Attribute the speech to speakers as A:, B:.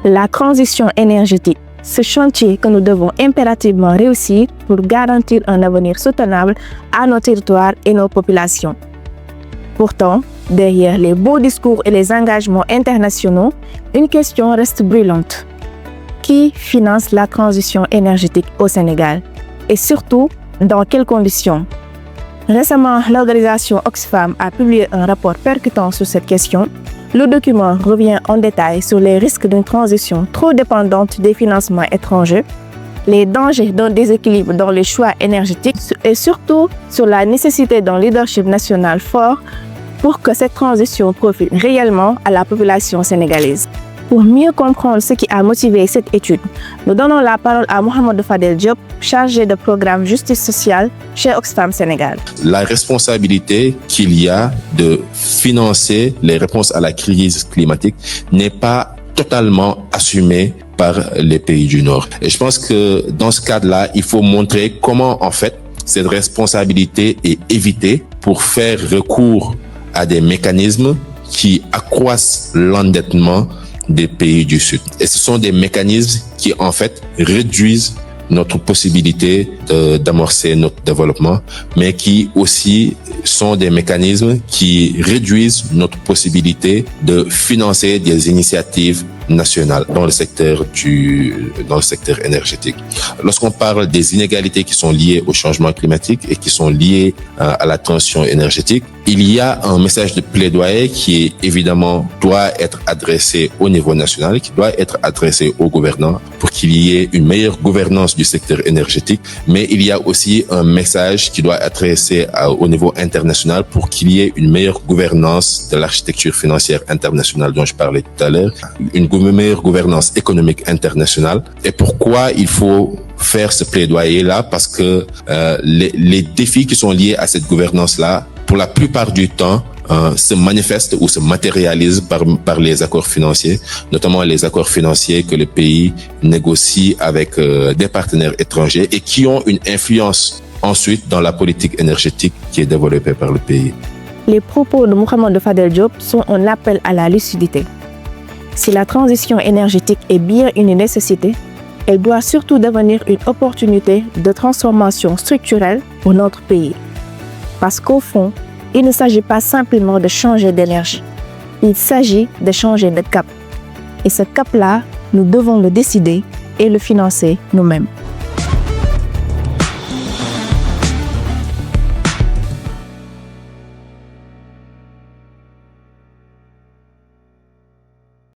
A: La transition énergétique, ce chantier que nous devons impérativement réussir pour garantir un avenir soutenable à nos territoires et nos populations. Pourtant, derrière les beaux discours et les engagements internationaux, une question reste brûlante. Qui finance la transition énergétique au Sénégal? Et surtout, dans quelles conditions? Récemment, l'organisation Oxfam a publié un rapport percutant sur cette question. Le document revient en détail sur les risques d'une transition trop dépendante des financements étrangers, les dangers d'un déséquilibre dans les choix énergétiques et surtout sur la nécessité d'un leadership national fort pour que cette transition profite réellement à la population sénégalaise. Pour mieux comprendre ce qui a motivé cette étude, nous donnons la parole à Mohamed Fadel Diop, chargé de programme justice sociale chez Oxfam Sénégal.
B: La responsabilité qu'il y a de financer les réponses à la crise climatique n'est pas totalement assumée par les pays du Nord. Et je pense que dans ce cadre-là, il faut montrer comment en fait cette responsabilité est évitée pour faire recours à des mécanismes qui accroissent l'endettement des pays du Sud. Et ce sont des mécanismes qui, en fait, réduisent notre possibilité d'amorcer notre développement, mais qui aussi sont des mécanismes qui réduisent notre possibilité de financer des initiatives nationales dans le secteur énergétique. Lorsqu'on parle des inégalités qui sont liées au changement climatique et qui sont liées à la transition énergétique, il y a un message de plaidoyer qui évidemment doit être adressé au niveau national, qui doit être adressé aux gouvernants pour qu'il y ait une meilleure gouvernance du secteur énergétique, mais il y a aussi un message qui doit être adressé au niveau international pour qu'il y ait une meilleure gouvernance de l'architecture financière internationale dont je parlais tout à l'heure, une meilleure gouvernance économique internationale. Et pourquoi il faut faire ce plaidoyer-là? Parce que les défis qui sont liés à cette gouvernance-là, pour la plupart du temps, se manifestent ou se matérialisent par les accords financiers, notamment les accords financiers que le pays négocie avec des partenaires étrangers et qui ont une influence ensuite dans la politique énergétique qui est développée par le pays.
A: Les propos de Mohamed Fadel Diop sont un appel à la lucidité. Si la transition énergétique est bien une nécessité, elle doit surtout devenir une opportunité de transformation structurelle pour notre pays. Parce qu'au fond, il ne s'agit pas simplement de changer d'énergie. Il s'agit de changer de cap. Et ce cap-là, nous devons le décider et le financer nous-mêmes.